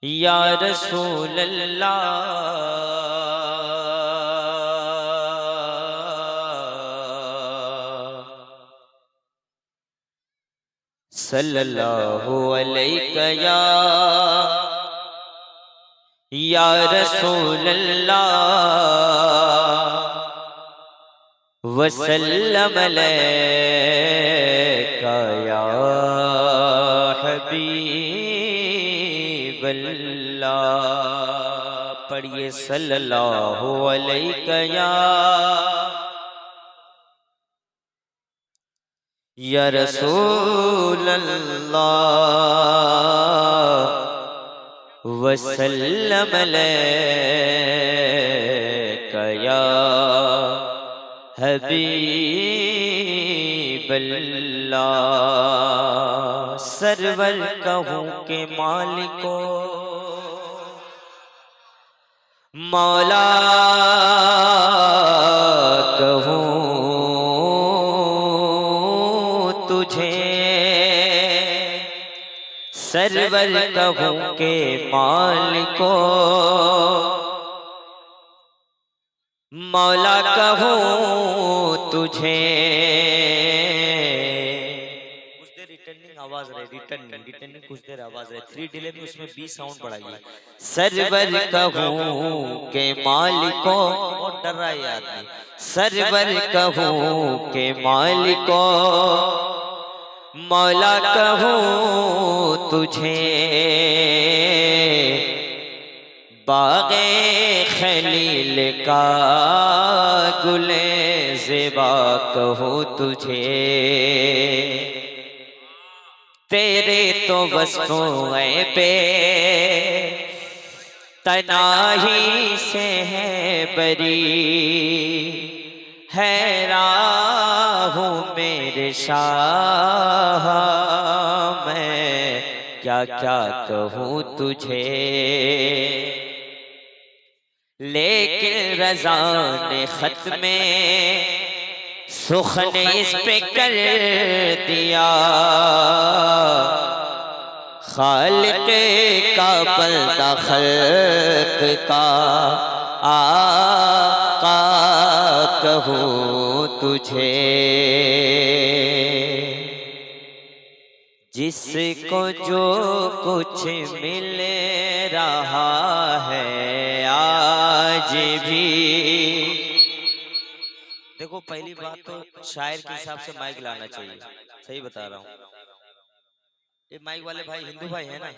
या रसूल अल्लाह सल्लल्लाहु अलैका या रसूल अल्लाह वसल्लम अलैका या हबीब अल्लाह। पढ़िए सल्लल्लाहु अलैका या रसूल अल्लाह वसल्लम अलैका या हबीब अल्लाह। सरवर कहूँ के मालिको मौला कहूँ तुझे, सरवर कहूँ के मालिको मौला कहूँ तुझे। कुछ देर रिटर्निंग आवाज रहे, रिटर्निंग कुछ देर आवाज रहे, 3 डिले में उसमें 20 साउंड बढ़ाइए। सरवर कहूँ के मालिको, बहुत डर रहा है ये आदमी। सरवर कहूँ के मालिको मौला कहूँ तुझे। बागे खलील का गुले ज़ेबा कहूँ तुझे। तेरे तो वस्फ़ों पे तनाही से है बरी, हैरान हूँ मेरे शाह मैं क्या क्या कहूँ तुझे। लेकिन रज़ा ने खत में सुखने इस पे कर दिया, खालिक का बंदा खल्क का आका कहूँ तुझे। जिसको जो कुछ मिल रहा है आज भी। देखो पहली बात तो शायर के हिसाब से माइक लाना चाहिए, सही बता रहा हूँ। ये माइक वाले भाई हिंदू भाई है ना,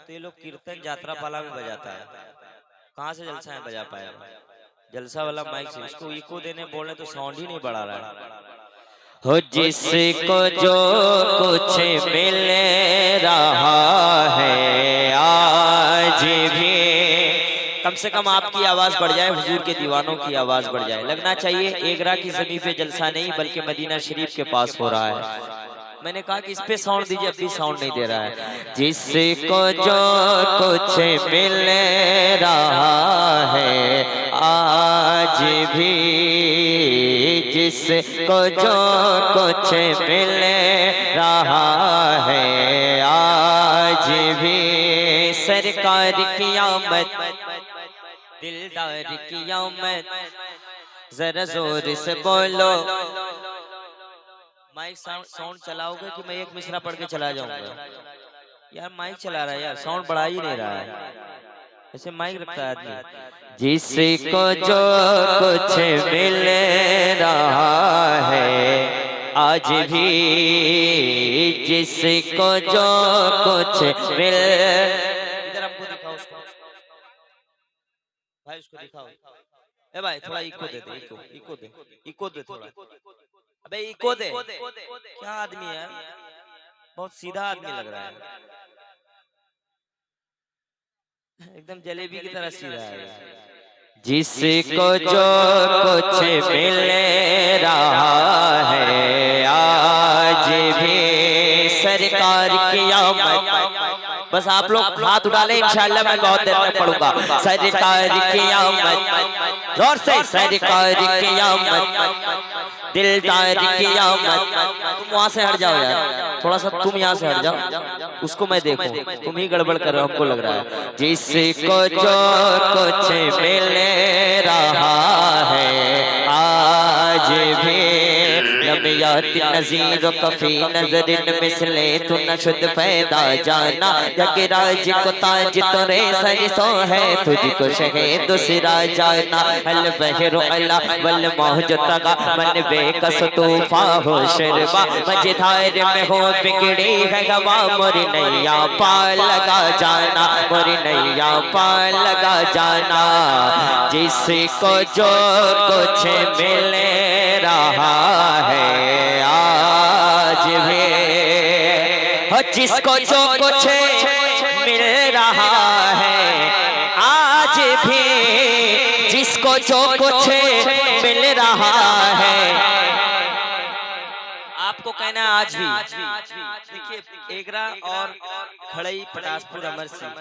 तो ये लोग कीर्तन यात्रा पाला में बजाता है, कहाँ से जलसा है बजा पाया। जलसा वाला माइक से इसको इको देने बोले तो साउंड ही नहीं बढ़ा रहा है। हो जिसको जो कुछ मिल रहा है आज भी, कम से कम आपकी आवाज बढ़ जाए, हुजूर के दीवानों की आवाज बढ़ जाए। लगना चाहिए एगरा की जमीन पे जलसा नहीं बल्कि मदीना शरीफ के पास हो रहा है। मैंने कहा कि इस पे साउंड दीजिए, अब भी साउंड नहीं दे रहा है। जिसको जो कुछ मिल रहा है आज भी, जिसको जो कुछ मिल रहा है आज भी। सरकार की आमद दिलदार की आमद, जरा जोर से बोलो। माइक साउंड चलाओगे कि मैं एक मिसरा पढ़ के चला जाऊंगा? यार माइक चला रहा है यार, साउंड बढ़ा ही नहीं रहा है, ऐसे माइक रखता है आदमी। जिसको जो कुछ मिल रहा है आज भी, जिसको जो कुछ मिल, इधर हमको दिखाओ उसको भाई, उसको दिखाओ। ए भाई थोड़ा इको दे, इको दे थोड़ा। अबे इको दे, क्या आदमी है, बहुत सीधा आदमी लग रहा है, एकदम जलेबी की तरह सीधा है। जिसको जो कुछ मिल रहा है आज भी, सरकार की आमद। बस आप लोग हाथ उठा ले, इंशाल्लाह मैं बहुत देर तक पढ़ूंगा। सरकार की आमद, जोर से सरकार की आमद, दिलदार की आमद। तुम वहां से हट जाओ यार, थोड़ा सा तुम यहाँ से हट जाओ, उसको मैं देखूं, तुम ही गड़बड़ कर रहे हो हमको लग रहा है। जिसको जो कुछ मिल रहा है आज भी लमियात नज़ीर कफी नजरिन मिसले तू नशुद पैदा जाना यगिराज को ताज तोरे सजसो है तुझको शहे दूसरा जाना अल बहर अला वल मौज तगा मन बेकस तूफा हो शर्बा मझधार में हो बिगड़ी है हवा मोरी नैया पार लगा जाना मोरी नैया पार लगा जाना। जिसको जो कुछ मिल रहा है आज भी जिसको जो कुछ मिल रहा है आज भी जिसको जो कुछ मिल रहा है आपको कहना है आज भी। देखिए एगरा और खड़ई पटासपुर अमर सिंह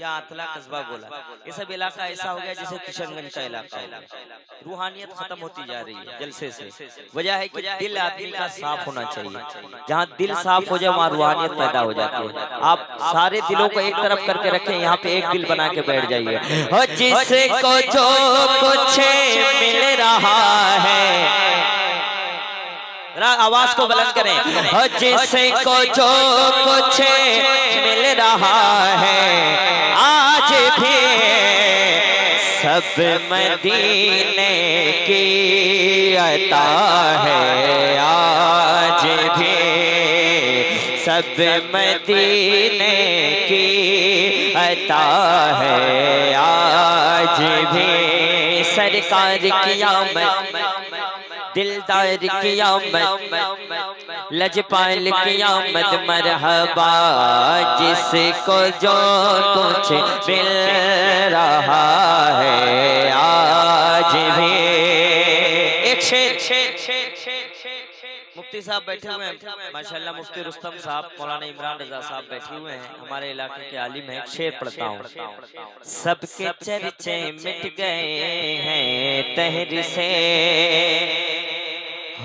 या आतला कस्बा गोला ये सब इलाका ऐसा हो गया जैसे किशनगंज का इलाका हो गया। रूहानियत खत्म होती जा रही है जलसे से। वजह है कि दिल आदमी का साफ होना चाहिए। जहाँ दिल साफ हो जाए वहाँ रूहानियत पैदा हो जाती है। आप सारे दिलों को एक तरफ करके रखें, यहाँ पे एक दिल बना के बैठ जाइए। जिसको जो कुछ मिल रहा है आवाज को बुलंद करें। जिसको जो कुछ मिल रहा है आज भी सब मदीने की अता है आज भी सब मदीने की अता है आज भी। सरकार की आमद दिलदार की आमद लजपाल की आमद मरहबा जिसको जो कुछ मिल रहा है आज भी। एक शेर मुफ्ती साहब बैठे हुए हैं माशाल्लाह, मुफ्ती रुस्तम साहब मौलाना इमरान रजा साहब बैठे हुए हैं, हमारे इलाके के आलिम हैं। शेर पढ़ता हूँ। सबके चर्चे मिट गए हैं तहर से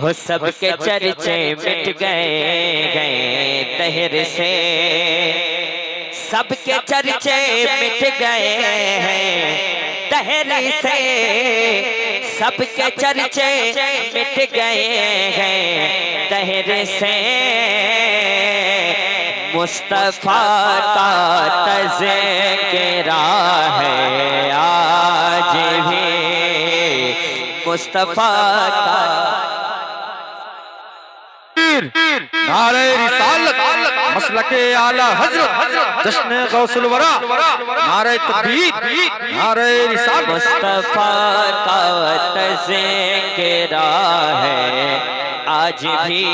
हो सबके चर्चे मिट गए तहर से सबके चर्चे मिट गए हैं तहर से सबके चर्चे मिट गए हैं तहर से। मुस्तफा का तज़किरा है आज भी मुस्तफा का। नारे रिसालत मसलके आला हजरत जश्न गौसुल वरा नारे तकबीर नारे रिसालत। मुस्तफा का तज़किरा है आज भी।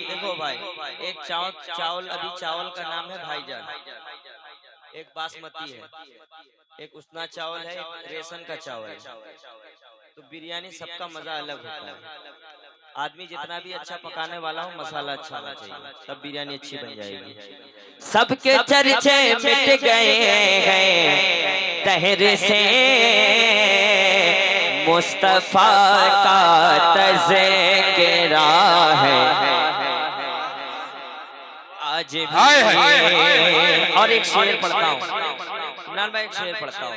देखो भाई एक चावल अभी चावल का नाम है भाईजान, एक बासमती है, एक उसना चावल है, एक रेशन का चावल है। तो बिरयानी सबका मजा अलग होता है। आदमी जितना भी अच्छा पकाने वाला हो मसाला अच्छा होना चाहिए तब बिरयानी अच्छी बन जाएगी। सबके चर्चे मिट गए हैं तहर से मुस्तफा का तज़किरा है आज भी। और एक शेर पढ़ता हूँ नान भाई, एक शेर पढ़ता हूँ।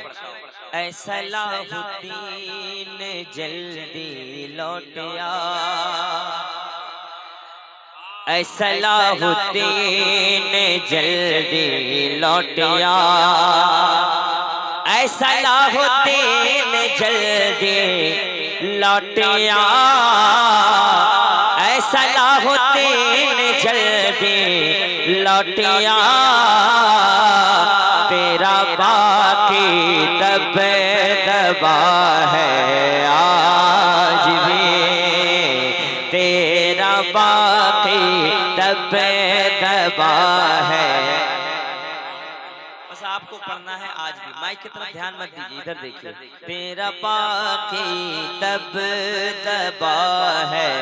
ऐ सलाहुद्दीन जल्दी लौटिया ऐ सलाहुद्दीन जल्दी लौटिया ऐ सलाहुद्दीन जल्दी लौटिया ऐ सलाहुद्दीन जल्दी लौटिया। तेरा बाकी तब दबा है आज भी तेरा बाकी तब दबा है। बस आपको पढ़ना है आज भी। माइक की तरफ ध्यान मत दीजिए, इधर देखिए। तेरा बाकी तब दबा है।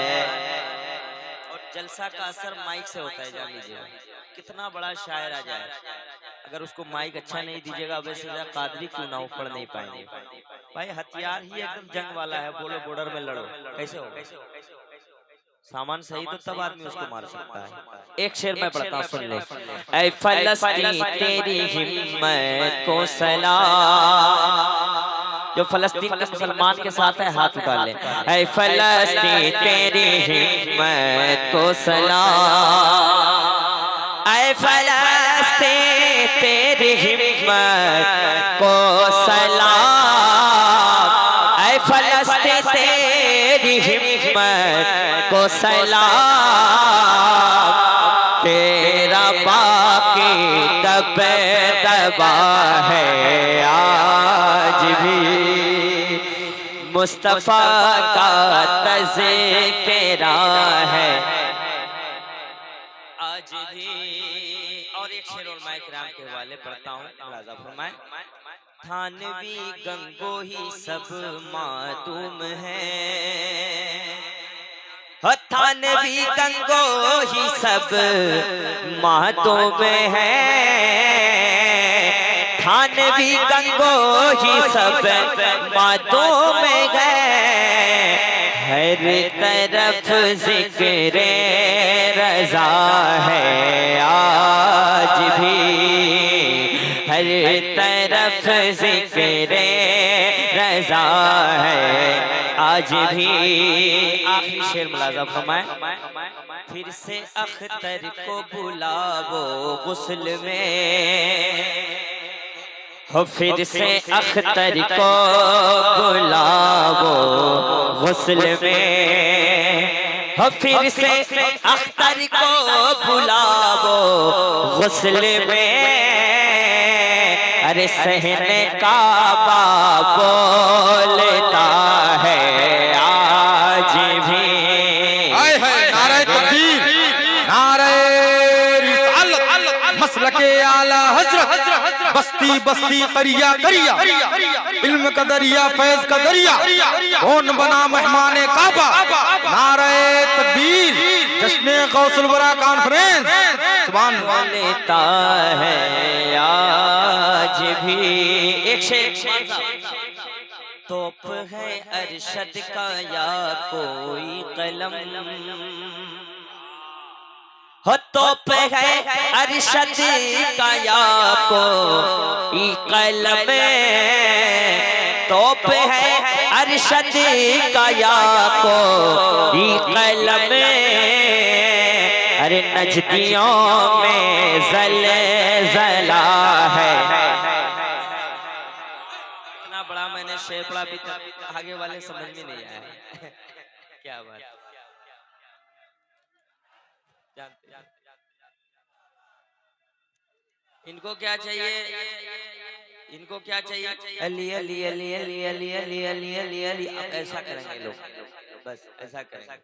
और जलसा का असर माइक से होता है, जान लीजिए। कितना बड़ा शायर आ जाए अगर उसको माइक अच्छा नहीं दीजिएगा, वैसे कादरी क्यों ना हो पढ़ नहीं पाएंगे। भाई हथियार ही एकदम जंग वाला है, बोलो बॉर्डर में लड़ो, कैसे हो? सामान सही तो तब आदमी उसको मार सकता है। एक शेर मैं पढ़ता हूँ, सुन ले। ऐ फलस्तीन तेरी हिम्मत को सलाम, जो फलस्तीन के मुसलमान के साथ है हाथ उठा ले। ऐ फलस्तीन तेरी हिम्मत को सलाम, ऐ फलस्तीन तेरी हिम्मत को सलाम, ऐ फलस्तीन तेरी हिम्मत को सलाम, तेरा बाकी दबे दबा है आज भी, मुस्तफा का तज़किरा है आज भी। और एक शेर और मैं किराम के हवाले पढ़ता हूँ, मुलाज़ा फरमाए। थानवी गंगोही सब मातूम है, थानवी गंगोही सब मातूम है, थानवी गंगोही सब मातूम है, हर तरफ जिक्र रज़ा है आज भी, हर तरफ जिक्र रज़ा है आज भी। आखिरी शेर मुलाज़ा फरमाए। फिर से अख्तर को बुलावो गुस्ल में, हो फिर से अख्तर को बुलावो गुस्ल में, हो फिर से अख्तर को बुलावो गुस्ल में, अरे सहने काबा बोलता है आज भी। नारे तकबीर, नारे रिसालत, मसलके आला हजरत, बस्ती बस्ती करिया करिया, इल्म का दरिया फैज का दरिया, कौन बना मेहमाने काबा। नारे तकबीर, जश्न गौसुल वरा कॉन्फ्रेंस सुभान बोलता है आज भी। एक शेर। तोप है अरशद का या कोई कलम, हो तोप है अरशद का या कोई कलम, तोप है अरशद का या कोई कलम, अरे नजदियों में ज़लज़ला है। इतना बड़ा मैंने शेर पढ़ा, अभी तक आगे वाले समझ में नहीं आया। क्या बात। इनको क्या चाहिए, इनको क्या चाहिए, अली अली अली अली अली अली अली अली अली। अब ऐसा करेंगे लोग, बस ऐसा करेंगे।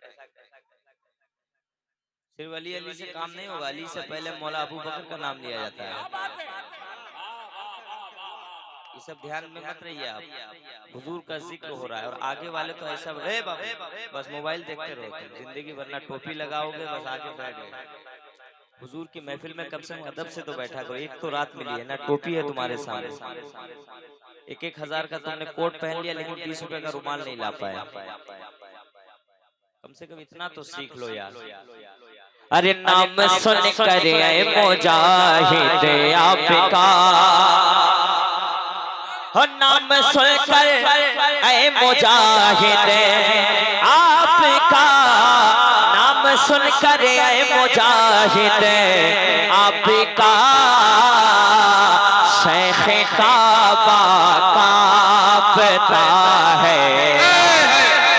सिर्फ अली अली से काम नहीं होगा, अली से पहले मौला अबू बकर का नाम लिया जाता है। ये सब ध्यान में मत रहिए आप, हुजूर का जिक्र हो रहा है और आगे वाले तो ऐसा बस मोबाइल देखते रहो, जिंदगी वरना टोपी लगाओगे बस आगे बैठ गए। हुजूर की महफिल में कम से कम अदब से तो बैठा करो। एक तो रात मिली है ना, टोपी है तुम्हारे सामने, 1,000 का तुमने कोट पहन लिया लेकिन 20 रुपए का रुमाल नहीं ला पाया। कम से कम इतना तो सीख लो यार। अरे नाम सुन कर मुजाहिद आपका, हो नाम सुन कर मुजाहिद आपका, नाम सुन कर मुजाहिद आपका, शेख काबा कांपता है।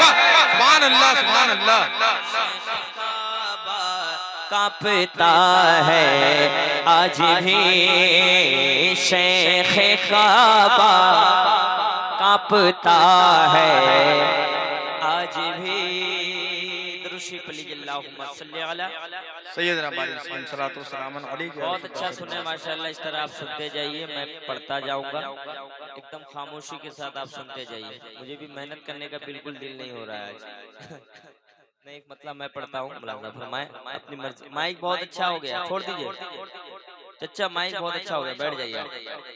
सुभान अल्लाह, सुभान अल्लाह। कांपता है आज भी, शेख काबा कांपता है आज भी। दरूशी अल्लाहुम्मा सल्ली अला सैयदना मुहम्मद सल्लल्लाहु अलैहि वसल्लम। बहुत अच्छा सुने माशाल्लाह। इस तरह आप सुनते जाइए, मैं पढ़ता जाऊंगा। एकदम खामोशी के साथ आप सुनते जाइए। मुझे भी मेहनत करने का बिल्कुल दिल नहीं हो रहा है आज। नहीं, एक मतलब मैं पढ़ता हूँ, मुलाज़ा फरमाए अपनी मर्जी। माइक बहुत अच्छा हो गया, छोड़ दीजिए चचा, माइक बहुत अच्छा हो गया, बैठ जाइए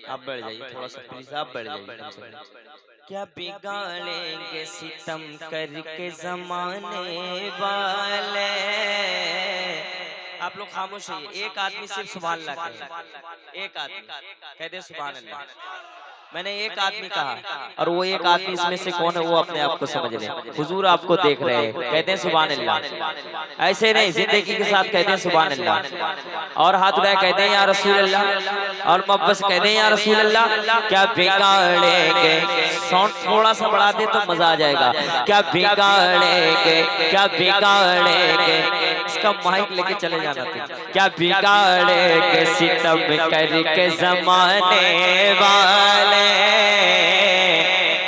आप बैठ जाइए, थोड़ा सा प्लीज आप बैठ जाइए। क्या बिगाड़ेंगे सितम करके जमाने वाले। आप लोग खामोश रहिए, एक आदमी सिर्फ सुभान अल्लाह कहे, एक आदमी कह दे सुभान अल्लाह। मैंने एक आदमी कहा और वो एक आदमी इसमें से कौन है वो अपने आप को समझ ले। हुजूर आपको देख रहे हैं, कहते हैं सुभान अल्लाह। ऐसे नहीं, जिंदगी के साथ कहते हैं सुभान अल्लाह और हाथ उठाए कहते हैं या रसूल अल्लाह और मोहब्बत से कहते हैं या रसूल अल्लाह। क्या बिगाड़ेंगे, साउंड थोड़ा सा बढ़ा दे तो मजा आ जाएगा। क्या बिगाड़ेंगे, क्या बिगाड़ेंगे, इसका माइक लेके चले जाना था। क्या बिगाड़ेंगे सितम करके जमाने वाले,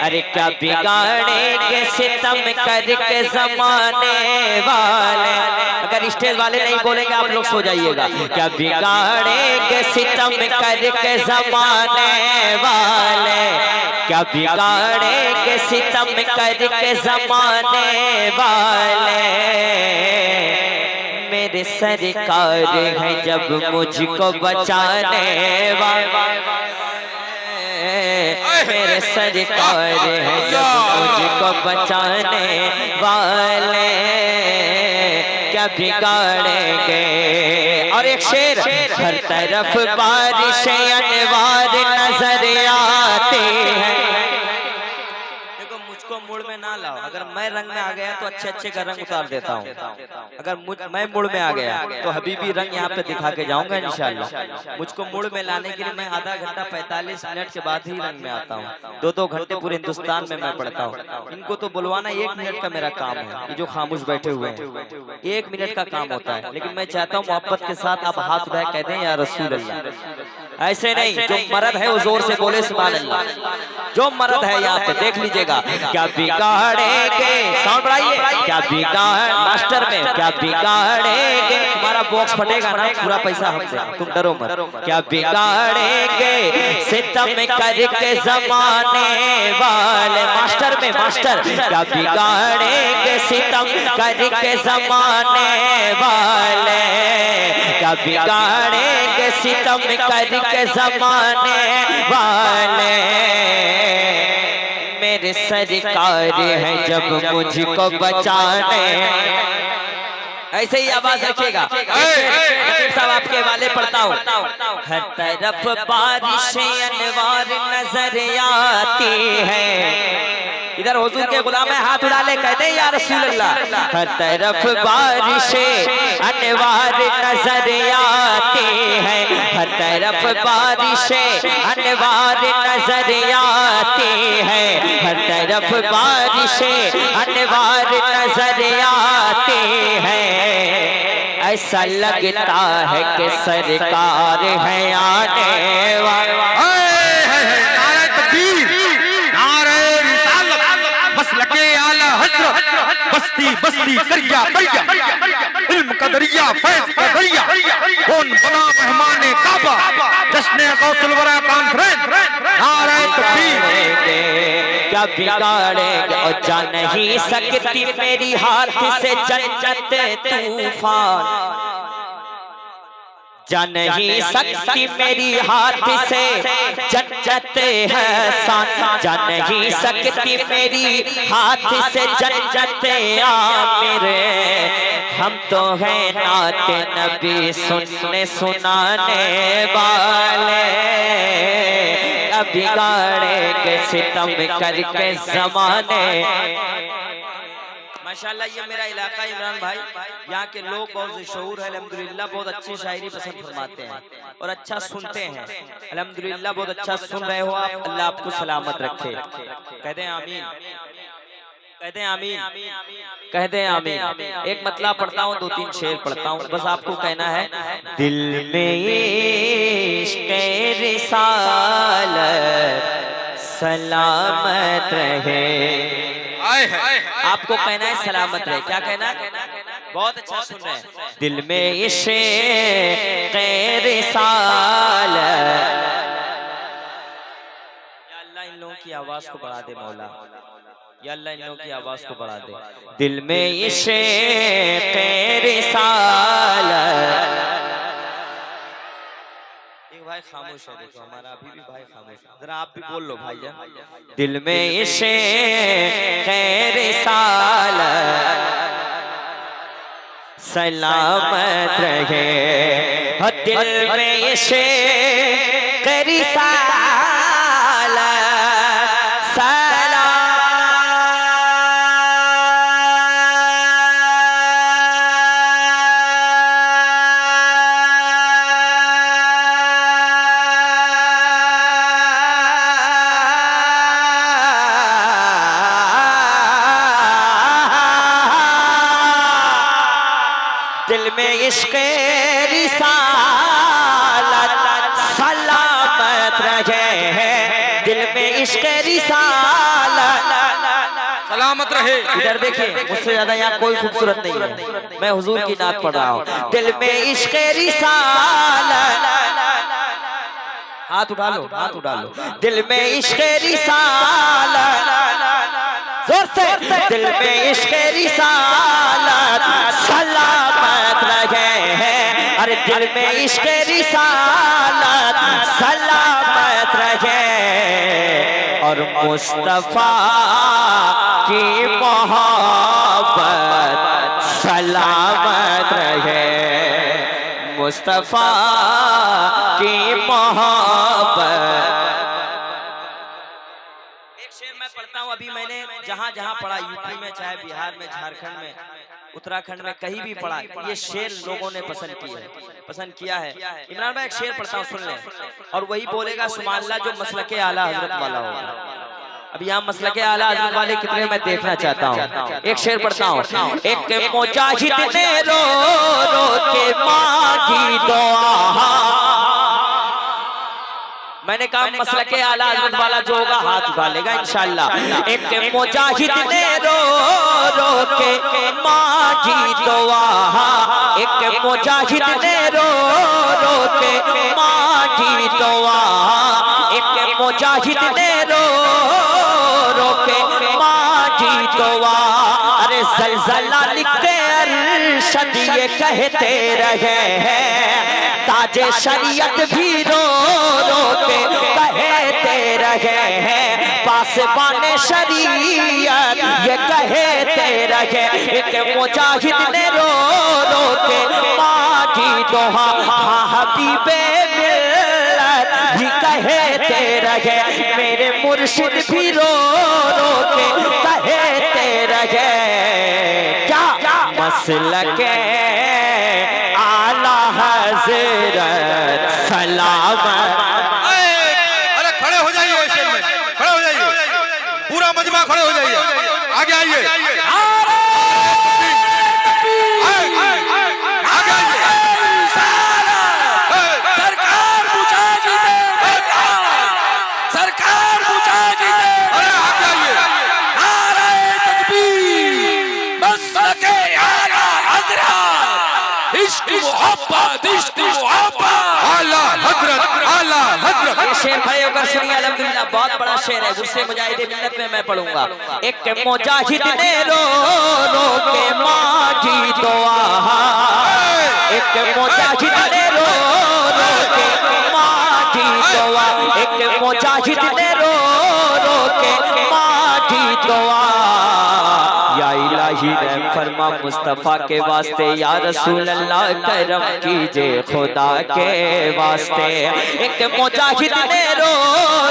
अरे क्या बिगाड़ेंगे सितम करके जमाने वाले। अगर स्टेज वाले नहीं बोलेंगे आप लोग सो जाइएगा। क्या बिगाड़ेंगे सितम करके जमाने वाले, क्या बिगाड़ेंगे सितम करके जमाने वाले। मेरे सरकार है जब मुझको बचाने वाले, मेरे सरकार है जब मुझको बचाने वाले। क्या बिगाड़ेंगे। और एक शेर, हर तरफ बारिशें अनवार नजर आती है। देखो मुझको मूड में ना लाओ, अगर मैं रंग में आ गया तो अच्छे अच्छे का रंग उतार देता हूँ। अगर मैं मूड में आ गया तो हबीबी रंग यहाँ पे दिखा के जाऊंगा इंशाल्लाह। मुझको मूड में लाने के लिए मैं आधा घंटा 45 मिनट के बाद ही रंग में आता हूँ। 2-2 घंटे पूरे हिंदुस्तान में मैं पढ़ता हूँ। इनको तो बुलवाना 1 मिनट का मेरा काम है। ये जो खामोश बैठे हुए हैं 1 मिनट का काम होता है, लेकिन मैं चाहता हूँ मोहब्बत के साथ आप हाथ उठाए कहते हैं या रसूल अल्लाह। ऐसे नहीं, जो मर्द है वो जोर से बोले सुभान अल्लाह। जो मर्द है यहाँ पे देख लीजिएगा। क्या बिगाड़ेंगे, साउंड बढ़ाइए। क्या बिगाड़ मास्टर में, क्या बिगाड़ेंगे, तुम्हारा बॉक्स फटेगा ना, पूरा पैसा हमसे, तुम डरो मत। क्या बिगाड़ेंगे सितम करके जमाने वाले, मास्टर में मास्टर। क्या बिगाड़ेंगे सितम करके जमाने वाले, क्या बिगाड़ेंगे सितम करके जमाने वाले। मेरे सरकार है जब मुझको बचाने। ऐसे ही आवाज रखिएगा। साहब आपके वाले पढ़ता हूँ। हर तरफ बारिशें अनवार नजर आती है। इधर हुजूर के गुलाम है, हाथ उड़ा ले कहते हैं या रसूल अल्लाह। हर तरफ बारिशें अनवार नजर आती है, हर तरफ बारिशें अनवार नजर आती है, हर तरफ बारिशें अनवार नजर आती है। ऐसा लगता है कि सरकार है आने वाला। बस्ती बस्ती करिया करिया, इल्म का दरिया फैज का दरिया, कौन बना मेहमाने काबा, जश्न गौसुल वरा कॉन्फ्रेंस, नारे तकबीर। क्या बिगाड़ेंगे और जा नहीं सकती मेरी हाथ से जन्नत तूफान, जा नहीं सकती मेरी हाथ से जन्नत हसन, जा नहीं सकती मेरी हाथ से जन्नत आमिर। हम तो हैं नात नबी सुनने सुनाने वाले। अब बिगाड़ेंगे सितम करके जमाने। माशाल्लाह ये मेरा इलाका इमरान भाई, यहाँ के लोग बहुत शऊर है अल्हम्दुलिल्लाह, बहुत अच्छी शायरी पसंद फरमाते हैं और अच्छा सुनते हैं अल्हम्दुलिल्लाह। बहुत अच्छा सुन रहे हो आप, अल्लाह आपको सलामत रखे। कहते हैं आमीन, कहते हैं आमीन, कहते हैं आमीन। एक मतला पढ़ता हूँ, 2-3 शेर पढ़ता हूँ, बस आपको कहना है। दिल में इश्क़ रिसालत सलामत रहे। आपको कहना है सलामत रहे। क्या कहना है? बहुत अच्छा सुन रहे हैं। दिल में इश्क़ रिसालत। या अल्लाह इन लोगों की आवाज को बढ़ा दे मौला, या अल्लाह इन लोगों की आवाज को बढ़ा दे। दिल में इश्क़ रिसालत। एक भाई खामोश है, देखो हमारा अभी भी भाई खामोश है, जरा आप भी बोल लो भाई जान। दिल में इश्क़ खैर साल सलामत रहे, दिल में इश्क़ खैर साल दिल में इश्क़ रिसालत सलामत रहे, दिल में इश्क़ रिसालत सलामत रहे। इधर देखिए, मुझसे ज्यादा यहाँ कोई खूबसूरत नहीं है, मैं हुजूर की नात पढ़ रहा हूँ। दिल में इश्क़ रिसालत, हाथ उठा लो, हाथ उठा लो। दिल में इश्क़ रिसालत, जोर से, दिल में इश्क़ रिसालत सलामत रहे हैं, अरे दिल में इश्क़ रिसालत सलामत रहे, और मुस्तफा की मोहब्बत सलामत रहे, मुस्तफा की मोहब्बत। पढ़ता हूँ, अभी मैंने जहाँ जहाँ पढ़ा, यूपी में, चाहे बिहार में, झारखंड में, उत्तराखंड में, कहीं भी पढ़ा, ये शेर लोगों ने पसंद किया है। इमरान भाई एक शेर पढ़ता हूँ, सुन लें, और वही बोलेगा सुभान अल्लाह जो मसलके आला हजरत वाला होगा। अब यहाँ मसलके आला हजरत वाले कितने मैं देखना चाहता हूँ। एक शेर पढ़ता हूँ। एक मुजाहिद ने रो रो के मांगी दुआ, मैंने कहा मसलके आला हज़रत वाला जो होगा हाथ उठा लेगा इंशाअल्लाह। एक मुजाहिद ने रो रो के मांगी दुआ, एक मुजाहिद ने रो रो के मांगी दुआ, एक मुजाहिद ने रो रो के मांगी दुआ, अरे ज़लज़ला लिखते अरशद ये कहते रहे हैं, ताजे शरीयत भी रो रो के कहते रहे हैं, पासबाने शरीयत ये कहते रहे। एक मुजाहिद ने रो रो के मांगी दुआ, हबीबे मिल्लत भी कहते रहे, मेरे मुर्शिद भी रो रो के कहते रहे। क्या मसलके आला हज़रत सलामत। अरे खड़े हो जाइए, शेर में खड़े हो जाइए, पूरा मजमा खड़े हो जाइए, आगे आइए, सरकार मुजाहिदे, सरकार मुजाहिदे, अरे आगे आइए, नारे तकबीर, मसलके आला हज़रत, इश्क मोहब्बत, इश्क मोहब्बत, आला हज़रत, आला हज़रत। ये शेर खड़े होकर सुनिए, अल्हम्दुलिल्लाह बहुत बड़ा शेर है, गुस्से मुजाहिदे मिल्लत में मैं पढ़ूंगा। एक मुजाहिद ने रो रो के मांगी दुआ, एक मुजाहिद ने रो रो के मांगी दुआ, एक मुजाहिद ने रो रो के मांगी दुआ, या इलाही रहम फरमा मुस्तफा के वास्ते, या रसूल अल्लाह करम कीजिए खुदा के वास्ते। एक मुजाहिद ने रो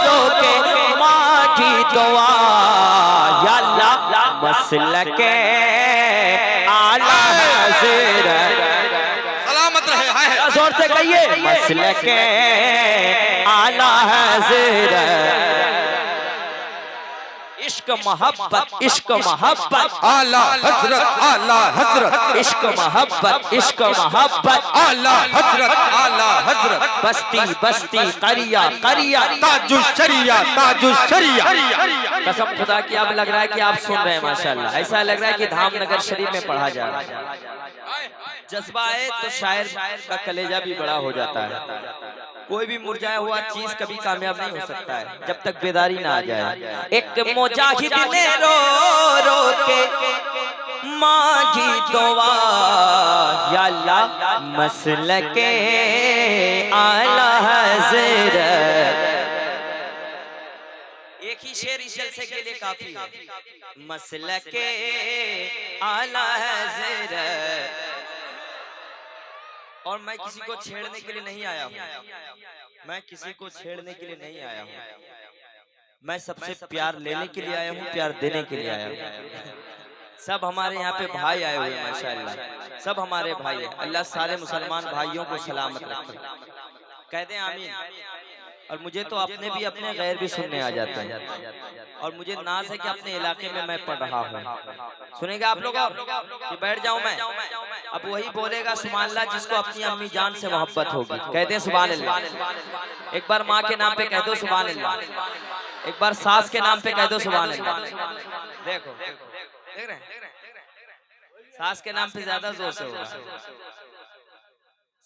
रो के मांगी दुआ, या अल्लाह मसलके आला हज़रत सलामत रहे। हाय जोर से कहिए, मसलके आला हज़रत, इश्क मोहब्बत, इश्क मोहब्बत, आला हज़रत, आला हज़रत, इश्क मोहब्बत, इश्क मोहब्बत, आला हज़रत, आला हज़रत, बस्ती बस्ती करिया करिया, ताजुश शरिया, ताजुश शरिया। कसम खुदा की अब लग रहा है कि आप सुन रहे हैं माशाल्लाह, ऐसा लग रहा है कि धामनगर शरीफ में पढ़ा जा रहा है। जज्बा है तो शायर का कलेजा भी बड़ा हो जाता है। कोई भी मुरझाया हुआ चीज कभी कामयाब नहीं हो सकता है जब तक बेदारी ना आ जाए। एक मुजाहिद ने रो रो के मांगी दुआ या अल्लाह मसलके आला हज़रत। एक ही शेर इस जलसे के लिए काफी है। मसलके आला हज़रत। और मैं किसी को छेड़ने के लिए नहीं आया हूँ, मैं किसी को छेड़ने के लिए नहीं आया हूँ, मैं सबसे प्यार लेने के लिए आया हूँ, प्यार देने के लिए आया हूँ। सब हमारे यहाँ पे भाई आए हुए हैं माशाअल्लाह, सब हमारे भाई हैं। अल्लाह सारे मुसलमान भाइयों को सलामत रखे, कह दें आमीन। और मुझे तो अपने भी अपने गैर भी सुनने आ जाते हैं, और मुझे नाज है कि अपने इलाके में मैं पढ़ रहा हूँ। सुनेगा आप लोग कि बैठ जाऊं मैं? अब वही बोलेगा सुभान अल्लाह जिसको अपनी अम्मी जान से मोहब्बत होगी। कहते हैं सुभान अल्लाह। एक बार माँ के नाम पे कह दो सुभान अल्लाह, एक बार सास के नाम पे कह दो सुभान अल्लाह। देखो देख रहे हैं, सास के नाम पे ज्यादा जोर से होगा।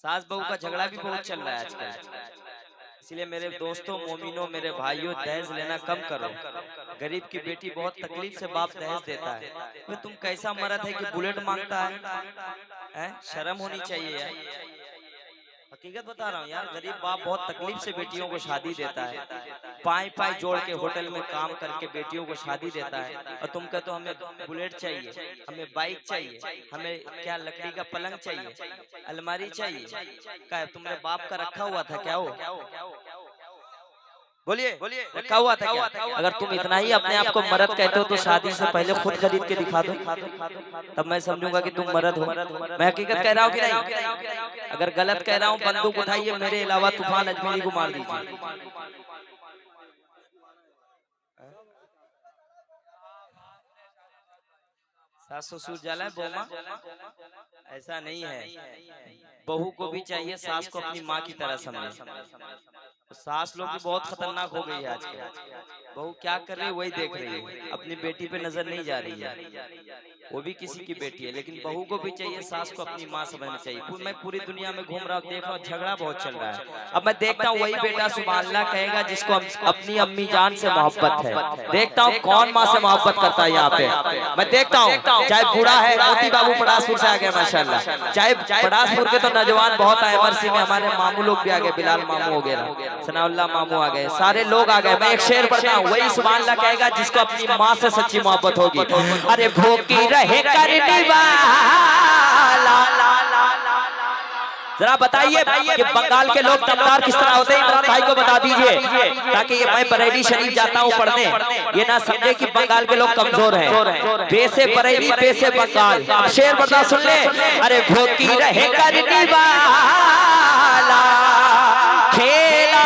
सास बहू का झगड़ा भी बहुत चल रहा है आजकल, इसलिए मेरे दोस्तों, मोमिनों, मेरे भाइयों, दहेज लेना कम करो। गरीब की बेटी बहुत तकलीफ से बाप दहेज देता है। तो तुम कैसा मर्द है कि बुलेट मांगता है? शर्म होनी चाहिए यार। हकीकत बता रहा हूँ यार, गरीब बाप बहुत तकलीफ से बेटियों को शादी देता है, पाई पाई जोड़ के होटल में काम करके बेटियों को शादी देता है। और तुम कहते हो हमें बुलेट चाहिए, हमें बाइक चाहिए, हमें क्या लकड़ी का पलंग चाहिए, अलमारी चाहिए। क्या तुमने बाप का रखा हुआ था क्या? वो बोलिए रखा हुआ था क्या? अगर तुम इतना ही अपने आप को मर्द कहते हो तो शादी से पहले खुद खरीद के दिखा दो, तब मैं समझूंगा कि तुम मर्द हो। मैं हकीकत कह रहा हूँ कि नहीं? अगर गलत कह रहा हूँ बंदूक उठाइए, मेरे अलावा तूफान अजमेरी को मार दीजिए। सास ससुर जाला है बोमा, ऐसा नहीं है। बहू को भी चाहिए सास को अपनी माँ की तरह समझे। सास लोग भी बहुत खतरनाक हो गई है आजकल। बहू क्या कर रही है वही देख रही है, अपनी बेटी पे नजर नहीं जा रही है। वो भी किसी की बेटी है, लेकिन बहू को भी चाहिए सास को अपनी माँ समझना चाहिए। मैं पूरी दुनिया में घूम रहा हूँ, देख रहा हूँ झगड़ा बहुत चल रहा है। अब मैं देखता हूँ वही बेटा सुभान अल्लाह कहेगा जिसको अपनी अम्मी जान से मोहब्बत है। देखता हूँ कौन माँ से मोहब्बत करता है यहाँ पे। मैं देखता हूँ चाहे बूढ़ा है, मोती बाबू पड़ासपुर से आ गए माशाल्लाह, चाहे पड़ासपुर के तो नौजवान बहुत आए, मरसी में हमारे मामू लोग भी आ गए, बिलाल मामू वगैरह, सनाउल्लाह मामू आ गए, सारे लोग आ गए। मैं एक शेर पढ़ता हूँ, वही सुभान अल्लाह कहेगा जिसको अपनी माँ से सच्ची मोहब्बत होगी। अरे भूखी रहे करने वाला, जरा बताइए कि बंगाल के लोग दमदार किस तरह होते हैं? इमरान भाई को बता दीजिए, ताकि ये मैं बरेली शरीफ जाता हूँ पढ़ने, ये ना समझे कि बंगाल के लोग कमजोर हैं। बेसे बरेली बेसे बंगाल। शेर बता सुन ले। अरे भूखी रहे करने वाला खेला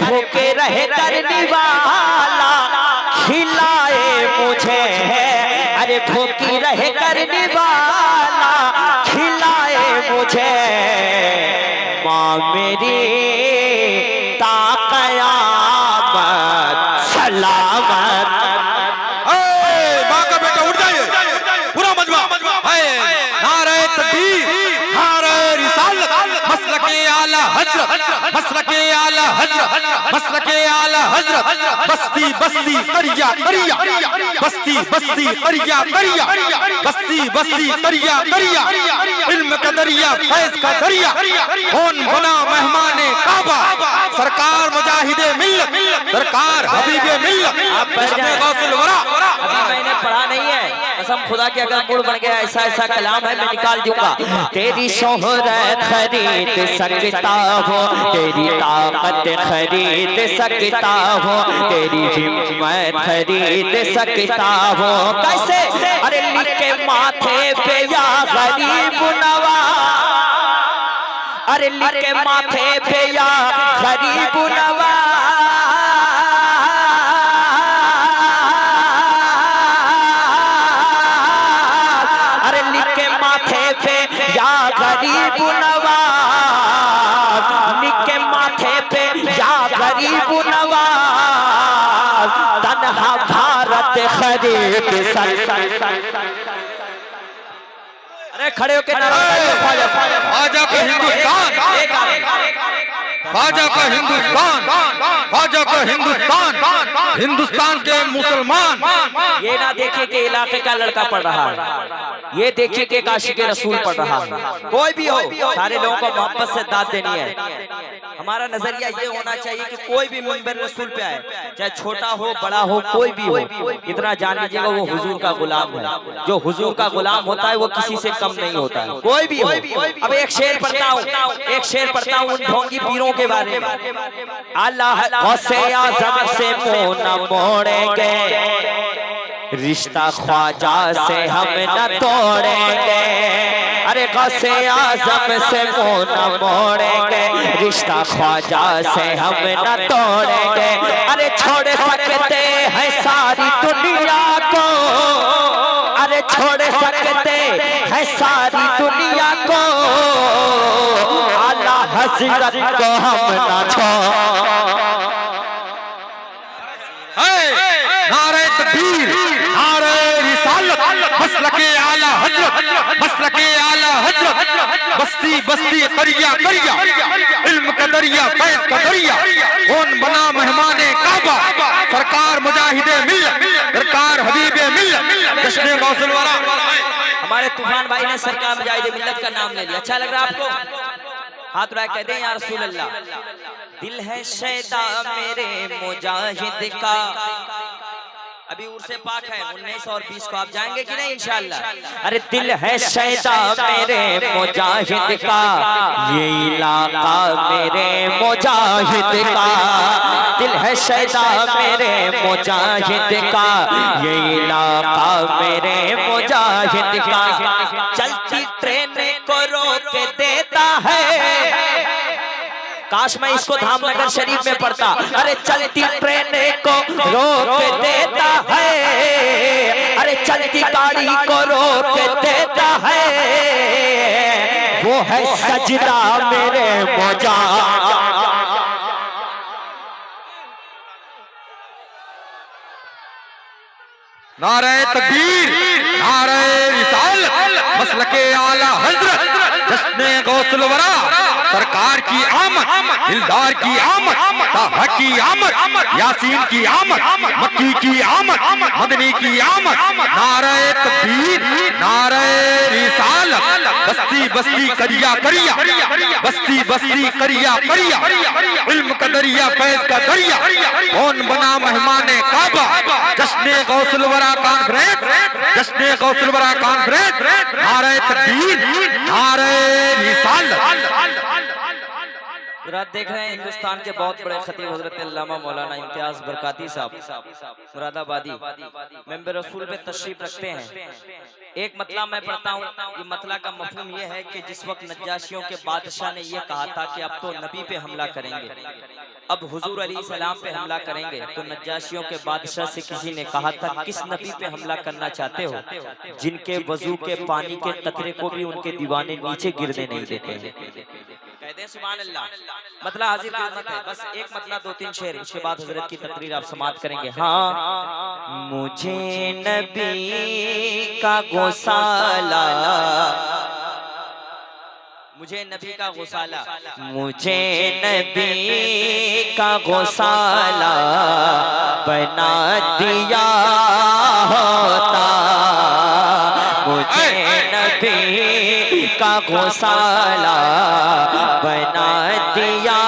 भूखे रहे करने वाला खिलाए मुझे। अरे भूखी रहे करने वाला खिलाए मुझे, माँ मेरी ता क़यामत सलामत। माँ का बेटा उठ जाइए, पूरा मजमा नारे तकबीर, नारे रिसालत, मसलके आला हजरत, मसलके आला हजरत, मसलके आला हजरत। बस्ती बस्ती करिया करिया, बस्ती बस्ती करिया करिया, बस्ती बस्ती करिया करिया। इल्म का दरिया, फैज़ का दरिया, कौन बना मेहमाने काबा? सरकार मुजाहिदे मिल्लत, सरकार हबीबे मिल्लत। अभी मैंने पढ़ा नहीं है, कसम खुदा की, अगर मूड बन गया ऐसा ऐसा कलाम है मैं निकाल दूंगा। तेरी शोहरत खरीद सकता हो, तेरी ताकत खरीद सकता हो, तेरी हिम्मत खरीद सकता हो। कैसे? अरे लिखे माथे पे या गरीब नवाज, अरे लिखे माथे पे या गरीब नवाज। अरे लिखे माथे पे या गरीब नवाज, लिखे माथे पे या गरीब नवाज। तन्हा भाई बिसल। अरे खड़े होके नारा लगाइए ख्वाजा ख्वाजा का हिंदुस्तान, ख्वाजा का हिंदुस्तान, ख्वाजा का हिंदुस्तान, हिंदुस्तान के मुसलमान। ये ना देखिए कि इलाके का लड़का पढ़ रहा है, ये देखिए कि काशी के रसूल पढ़ रहा है। कोई भी हो, सारे लोगों को मोहब्बत से दाद देनी है। हमारा नजरिया ये होना चाहिए कि कोई भी मिंबर रसूल पे आए, चाहे छोटा हो बड़ा हो कोई भी हो, इतना जान लीजिएगा वो हुजूर का गुलाम है। जो हुजूर का गुलाम होता है वो किसी से कम नहीं होता है, कोई भी हो। अब एक शेर पढ़ता हूँ, एक शेर पढ़ता हूँ उन ढोंगी पीरों के बारे में। अल्लाह गौसे आज़म से मुंह न मोड़ेंगे, रिश्ता ख्वाजा से हम न तोड़ेंगे। अरे गौसे आज़म से मुंह न मोड़ेंगे, रिश्ता ख्वाजा से हम न तोड़ेंगे। अरे छोड़ सकते हैं सारी दुनिया को, अरे छोड़ सकते हैं सारी दुनिया को, आला हज़रत को हम न छोड़। नारे तकबीर, नारे रिसालत, मसलके आला हजरत, मसलके आला हजरत। बस्ती बस्ती करिया करिया, इल्म का दरिया फैज़ का दरिया। कौन बना मेहमाने काबा, सरकार मुजाहिदे मिल्लत, सरकार हबीबे मिल्लत, जश्न गौसुल वरा। हमारे तूफान भाई ने सरकार मुजाहिदे मिल्लत का नाम ले लिया। अच्छा लग रहा है आपको? हाथ उठा कह दें या रसूल अल्लाह। दिल है शैदा मेरे मुजाहिद का, अभी उर्से पाक है 19 और 20 को, आप जाएंगे कि नहीं इंशाअल्लाह? अरे दिल है शैदा मेरे मुजाहिद का, ये इलाका मेरे मुजाहिद का। दिल है शैदा मेरे मुजाहिद का, ये इलाका मेरे मुजाहिद का। चलती ट्रेन को रोक देता है, काश मैं इसको धामनगर शरीफ में पढ़ता। अरे चलती ट्रेन को रोक देता है, अरे चलती गाड़ी को रोक देता है, वो है सजदा मेरे मौजा। नारे तकबीर, नारे रिसालत, मसलके आला हजरत, जश्न गौसुल वरा। सरकार की आमद, दिलदार की आमद, ताहा की आमद, यासीन की आमद, मक्की की आमद, मदनी की आमद। नारे तकबीर, नारे रिसालत, बस्ती बस्ती करिया करिया, बस्ती बस्ती करिया करिया, इल्म का दरिया फैज़ का दरिया। कौन बना मेहमाने काबा, जश्न गौसुल वरा कॉन्फ्रेंस, जश्न गौसुल वरा कॉन्फ्रेंस। नारे तकबीर, नारे रिसालत। आप देख रहे हैं हिंदुस्तान के बहुत बड़े खतीब हजरत अल्लामा मौलाना इम्तियाज बरकाती साहब मुरादाबादी मेंबर रसूल पे तशरीफ रखते हैं। एक मतला मैं पढ़ता हूँ। ये मतला का मफहूम ये है कि जिस वक्त नज्जाशियों के बादशाह ने ये कहा था कि अब तो नबी पे हमला करेंगे, अब हुजूर अलैहि सलाम पे हमला करेंगे, तो नज्जाशियों के बादशाह से किसी ने कहा था किस नबी पे हमला करना चाहते हो, जिनके वजू के पानी के कतरे को भी उनके दीवाने नीचे गिरने नहीं देते हैं। कहते हैं सुभान अल्लाह। मतला हाजिर खिदमत है, बस एक मतला 2-3 शेर, उसके बाद हजरत की तकरीर आप समाप्त करेंगे। हाँ, मुझे नबी का गौसाला, मुझे नबी का गौसाला, मुझे नबी का गौसाला बना दिया होता, मुझे नबी का गौसाला बना दिया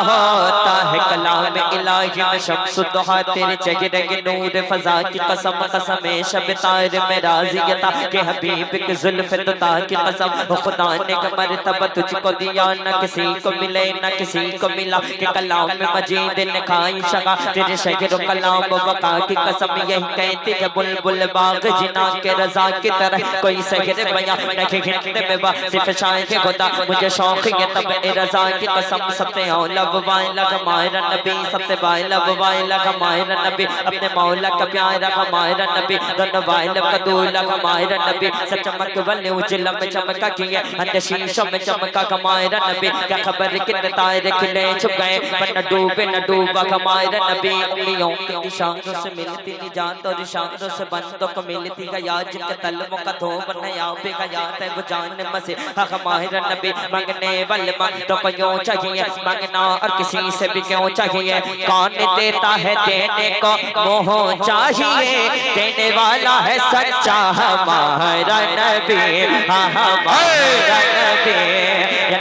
होता है। कलाम इलाही में शम्सुद्दुहा तेरे चेहरे के नूर फजा की कसम, कसम शब तार में राज़ियता के हबीब की जुल्फ़ तुता की कसम। खुदा ने मर्तबा तुझको दिया, न किसी को मिले न किसी को मिला, कि कलाम में मजीद ने खाई शगा तेरे शहर कलाम वक़ा की कसम। यही कहती है बुलबुल बाग जिना के रज़ा की तरह, कोई शहर बयां नहीं घिरने में बा सिर्फ शायद खुदा। मुझे शौक़ है तब रज़ा की कसम, सबसे औला वाला हमारा नबी, सबसे वाला लब वाइला का माहिर नबी, अपने मौला का प्यारा का माहिर नबी, दोनों वाइल का दूल्हा का माहिर नबी, सब चमक वाले उजला में चमका किए, अन्य शीशों में चमका का माहिर नबी, क्या खबर कितने तारे खिले छुप गए, पर न डूबे न डूबा का माहिर नबी, उंगलियों के इशारों से मिलती निजात और इशारों से बंदों को मिलती का याद, जिनके तलवों का धोब नया पे का याद है वो जान मसे हक माहिर नबी, मांगने वाले तो क्यों चाहिए मांगना और किसी से भी क्यों चाहिए, कौन देता है देने को मोह चाहिए, देने वाला है सच्चा हमारा नबी, हमारा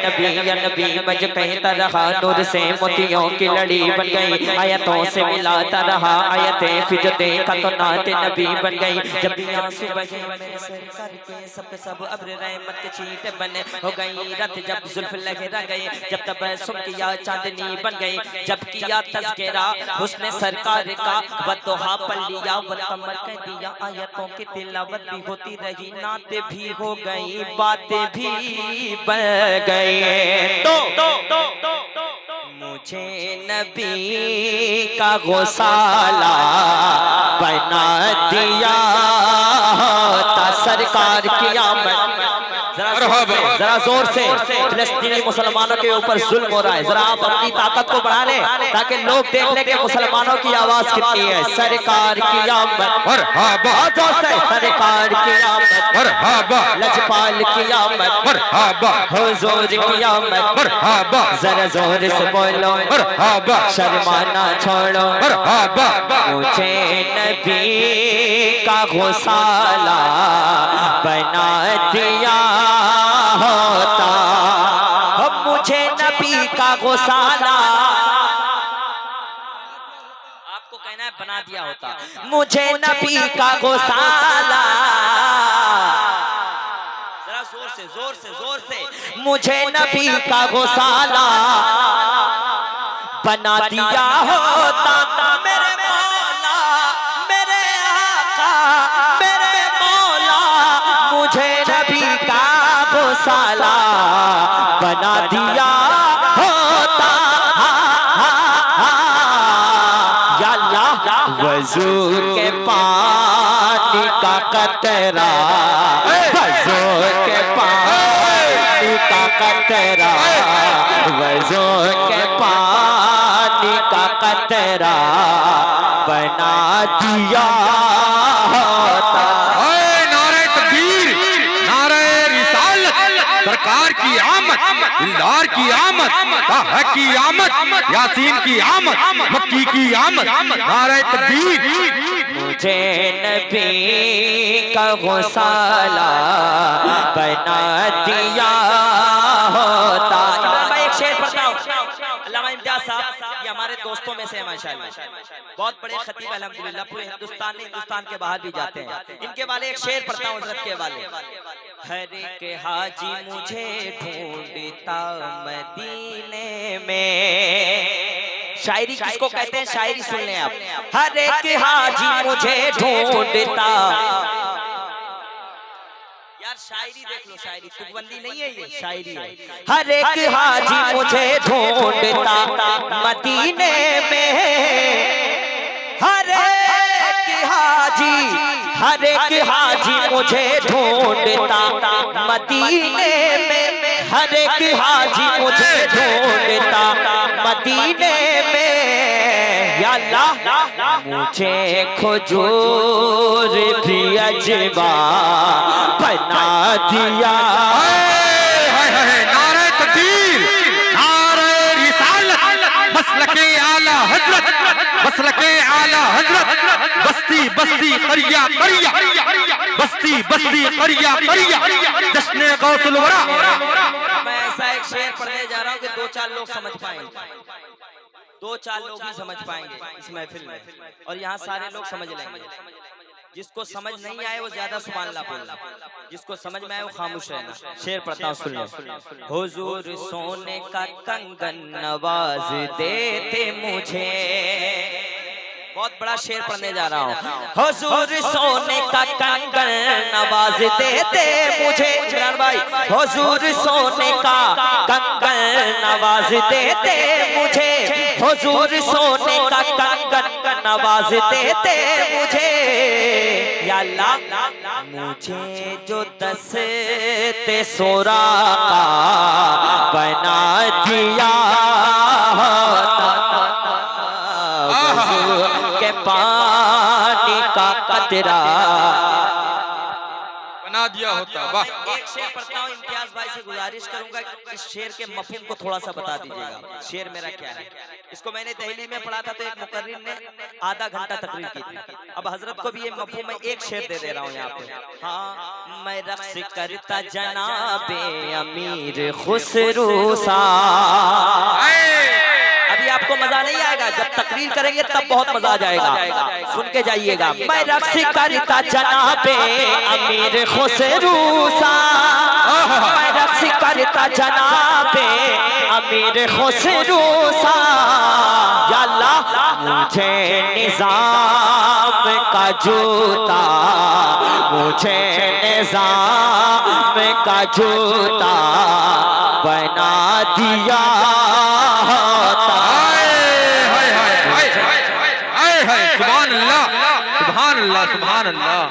नबी, या नबी मज कहता रहा, नूर से मोतियों की लड़ी बन गई, आयतों से मिलाता रहा, आयतें फिर जो देखा तो नाते नबी बन गई, जब भी आंसू बहे मेरे सरकार के सब अब्र रहमत के छींटे बने हो गई, रात जब जुल्फ लहरा गई, जब तबस्सुम किया चांदनी बन गई, जब किया तज़किरा हुस्न सरकार का, वदुहा पढ़ लिया व कमर कह दिया, आयतों की तिलावत भी होती रही, नाते भी हो गई, बातें भी बन गई, तो मुझे नबी का गौसाला बना दिया होता सरकार की आमद, जरा जोर से, फिलिस्तीनी मुसलमानों के ऊपर जुल्म हो रहा है, जरा आप अपनी ताकत को बढ़ा लें ताकि लोग देख लें कि मुसलमानों की आवाज कितनी है, सरकार की आमद, बहुत जोर से, सरकार की आमद, लजपाल की आमद, हुजूर की आमद, जरा जोर से बोलो, शर्माना छोड़ो, मुझे नबी का गौसाला बना दिया होता, मुझे नबी का गौसाला, आपको कहना है बना दिया होता, मुझे नबी का गौसाला, जरा जोर से जोर से जोर से, मुझे नबी का गौसाला बना दिया होता, मेरे मौला मेरे आका मेरे मौला, मुझे नबी का गौसाला बना दिया होता, या अल्लाह वज़ू के पानी का कतरा, वज़ू के पानी का कतरा, वज़ू के पानी का कतरा बना दिया होता, नारे तकबीर, नारे रिसालत, सरकार की आमद, दिलदार की आमद, ताहा की आमद, यासीन की आमद, मक्की की आमद, नारे तकबीर, मुझे नबी का गौसाला बना दिया होता। मैं एक शेर पढ़ता हूँ, अल्लामा इम्तियाज साहब ये हमारे दोस्तों में से है माशाअल्लाह, बहुत बड़े खतीब अल्हम्दुलिल्लाह, पूरे हिंदुस्तान में हिंदुस्तान के बाहर भी जाते हैं, इनके वाले एक शेर पढ़ता हूँ हज़रत के वाले, हर एक हाजी मुझे ढूंढता मदीने में, शायरी किसको कहते हैं, शायरी सुन लें आप, हर एक हाजी मुझे ढूंढता, यार शायरी देख लो, शायरी तुकबंदी नहीं है ये, शायरी है, हर एक हाजी मुझे ढूंढता मदीने में, हर एक हाजी मुझे ढूंढता मदीने में, हर एक हाजी मुझे ढूंढता मदीने में, या अल्लाह मुझे खुजूर भी अजबा बना दिया, नारे तकबीर, नारे रिसालत, मसलके आला हजरत, मसलके आला हजरत, बस्ती बस्ती करिया करिया, बस्ती बस्ती करिया करिया, जश्न गौसुल वरा। मैं ऐसा एक शेर पढ़ने जा रहा हूँ कि 2-4 लोग समझ पाएंगे, 2-4 लोग ही समझ पाएंगे इस महफिल में, और यहाँ सारे लोग समझ लेंगे, जिसको समझ नहीं आए वो ज्यादा सुभान अल्लाह बोलना, जिसको समझ में आए वो खामोश रहना। शेर पढ़ता हूँ, सुन लो। हुजूर सोने का कंगन नवाज देते मुझे, बहुत बड़ा शेर पढ़ने जा रहा हूँ, हुजूर सोने का कंगन नवाज देते मुझे, इमरान भाई, हुजूर सोने का कंगन नवाज देते मुझे, हुजूर सोने का कंगन नवाज देते मुझे, या अल्लाह मुझे जो दस्ते सोरा बना दिया के पानी का कतरा बना दिया होता। वाह। एक शेर पढ़ता हूँ, इम्तियाज भाई से गुजारिश करूंगा इस शेर के मफहूम को थोड़ा सा बता दीजिएगा। शेर मेरा क्या है? इसको मैंने दिल्ली में पढ़ा था तो एक मुकर्रिर ने आधा घंटा तकरीर की थी। अब हजरत को भी ये मफहूम में एक शेर दे दे रहा हूँ यहाँ पे। हाँ, मैं रक्स करता जनाबे अमीर खुसरू सा। अभी आपको मजा नहीं आएगा, जब तकरीर करेंगे तब बहुत मजा आ जाएगा, सुन के जाइएगा। मैं रक्स करता जनाबे अमीर खुसरू सा, मैं रक्स करता जनाबे अमीर खुसरू सा, या अल्लाह मुझे निजाम का जूता, मुझे निजाम का जूता बना दिया होता। सुभान अल्लाह, सुभान अल्लाह, सुभान अल्लाह।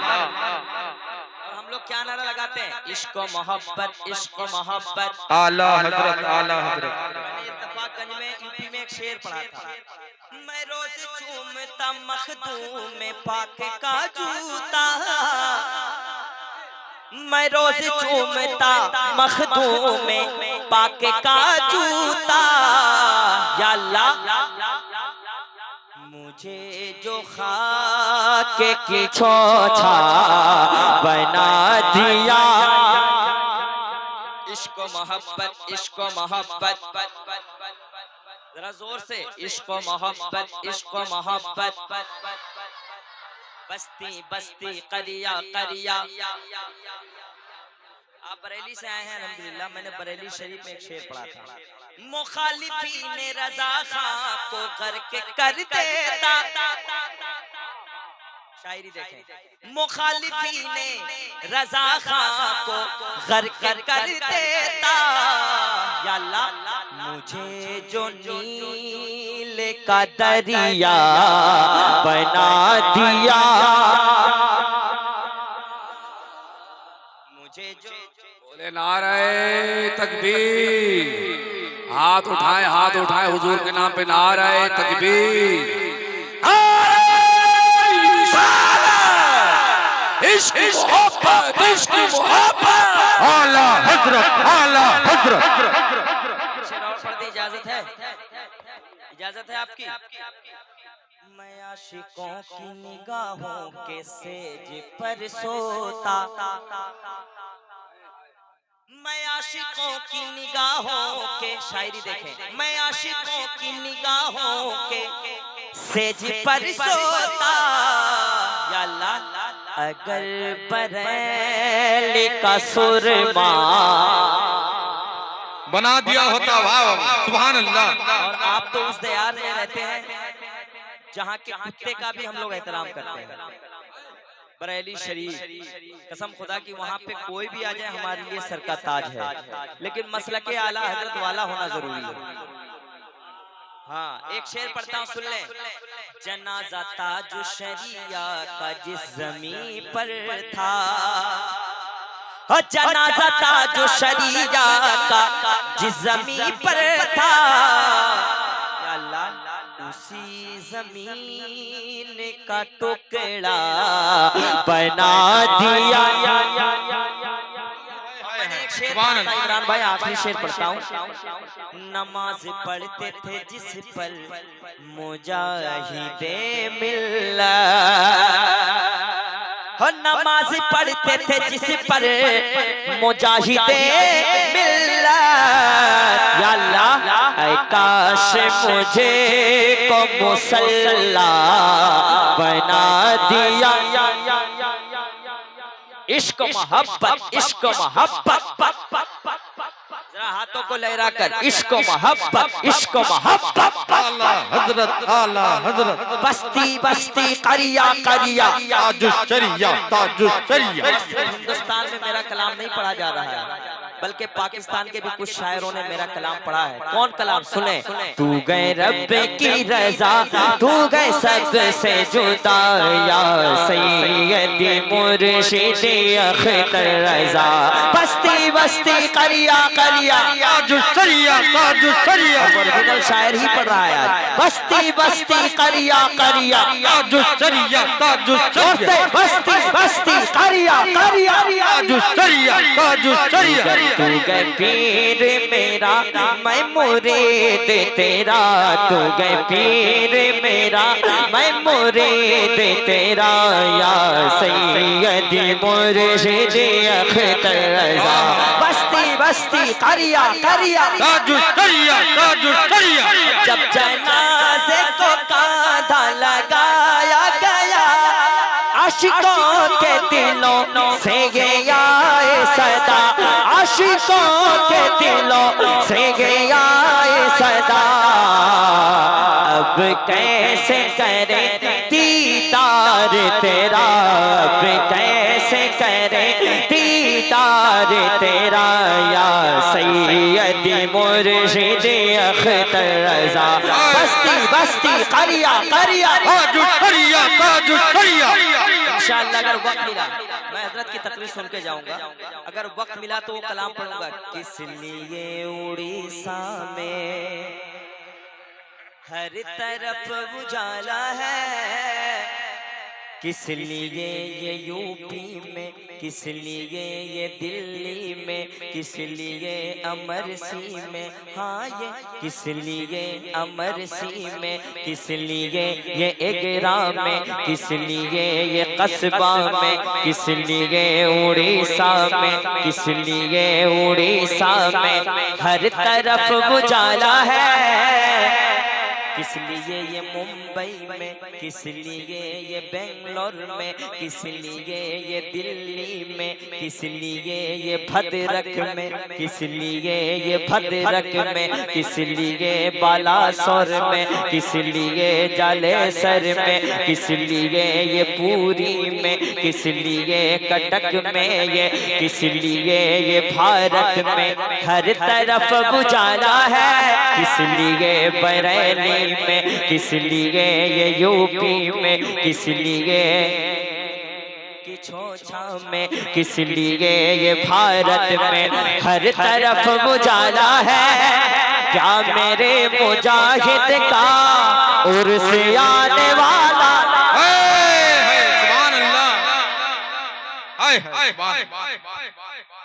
और हम लोग क्या नारा लगाते हैं? इश्क मोहब्बत, इश्क मोहब्बत। आला हजरत, आला हजरत। मैंने इत्तफाकगंज में यूपी में एक शेर पढ़ा था। मैं रोज चूमता मखदूम में पाक का जूता, मैं रोज चूमता मखदूम में पाक का जूता, या अल्लाह मुझे जो खाक की छोछा बना दिया। इश्क मोहब्बत, इश्क मोहब्बत, जरा जोर से। इश्क मोहब्बत, इश्क मोहब्बत, बस्ती बस्ती करिया करिया। आप बरेली से आए हैं अल्हम्दुलिल्लाह। मैंने बरेली शरीफ में एक शेर पढ़ा था। मुखालिफीन रजा खां को गर्क कर देता, शायरी देखें। मुखालिफीन रजा खां को गर्क कर देता, या अल्लाह मुझे जो नील का दरिया बना दिया, मुझे जो बोले नारे तकबीर। हाथ उठाए, हाथ उठाए हुजूर के नाम पे नारे तकबीर। इश्क मोहब्बत, इश्क मोहब्बत। आला हजरत, आला हजरत। शेर और पढ़ दी, इजाजत है? इजाजत है आपकी? मैं आशिकों की निगाहों के सेज पर सोता, मैं आशिकों की निगाहों के, शायरी देखें। मैं आशिकों की निगाहों के सेज पर सोता, या अल्लाह अगर बरेली का सुरमा बना दिया होता। वाह, सुभान अल्लाह। और आप तो उस दयार में रहते हैं जहाँ के कुत्ते का भी हम लोग एहतराम करते हैं। बरेली शरीफ, कसम खुदा की वहाँ पे कोई भी आ जाए हमारे लिए सर का ताज है, लेकिन मसला के आला हजरत वाला होना जरूरी है। हाँ, एक शेर पढ़ता हूँ, सुन लें। जनाजा ताज शरिया का जिस जमीन पर था, जनाजा ताज शरिया का जिस जमीन पर था, या अल्लाह उसी जमीन का टुकड़ा बना दिया। इमरान भाई आखिरी शेर पढ़ता हूँ। नमाज पढ़ते थे जिस पर मुजाहिदे मिल्लत, नमाज पढ़ते थे जिस पर मुजाहिदे मिल्लत, या अल्लाह ऐ काश मुझे को मुसल्ला बना दिया। इश्क मोहब्बत, इश्क मोहब्बत, जरा हाथों को लहरा कर। इश्क मोहब्बत, इश्क मोहब्बत। आला हजरत, आला हजरत। बस्ती बस्ती करिया करिया, ताजुश शरिया, ताजुश शरिया। हिंदुस्तान में मेरा कलाम नहीं पढ़ा जा रहा है। बल्कि पाकिस्तान के भी कुछ शायरों ने मेरा कलाम पढ़ा है। कौन कलाम सुने? तू गए रब की रजा, तू गए सबसे जुदा, या सैयदी मुर्शिद अख्तर रजा। बस्ती बस्ती करिया करिया, ताजुशरिया ताजुशरिया, ओरिजिनल शायर ही पढ़ रहा है आज। बस्ती बस्ती करिया करिया, ताजुशरिया ताजुशरिया, बस्ती बस्ती करिया करिया, ताजुशरिया ताजुशरिया। तू गए पीर मेरा मैं मुरीद तेरा, तू गए पीर मेरा मैं मुरीद तेरा, या सैयदी मुर्शिद अख्तर रजा। बस्ती बस्ती करिया करिया, ताजुशरिया ताजुशरिया। जब जनाजे को कांधा लगाया गया, आशिकों के दिलों से ये आए सदा, आशिकों के दिलों से ये आए सदा। अब कैसे करे दीदार तेरा, अब कैसे करे दीदार तेरा, या सैयदी मुर्शिद अख्तर रजा। बस्ती बस्ती करिया करिया, ताजुशरिया ताजुशरिया। इंशाअल्लाह अगर वक्त मिला मैं हजरत की तकरीर सुन के जाऊंगा। अगर वक्त मिला तो वो कलाम पढ़ूंगा। किस लिए उड़ीसा में हर तरफ उजाला है, किस लिए ये यूपी में, किस लिए ये दिल्ली में, किस लिए अमरसी में, हाँ ये किस लिए अमरसी में, किस लिए ये एगरा में, किस लिए ये कस्बा में, किस लिए उड़ीसा में, किस लिए उड़ीसा में हर तरफ उजाला है। किस लिए ये मुंबई में, किस लिए ये बेंगलोर में, किस लिए ये दिल्ली में, किस लिए ये भद्रक में, किस लिए ये भद्रक में, किस लिए बालासोर में, किस लिए जालेसर में, किस लिए ये पूरी में, किस लिए कटक में, ये किस लिए ये भारत में हर तरफ उजाला है। किस लिए बरेली में, किस लिए ये यूपी में, किस लिए कि छोछा में, किस लिए ये भारत में हर तरफ उजाला है। क्या मेरे मुजाहिद का उर्स आने वाला, सुभान अल्लाह, हाय हाय सुभान अल्लाह।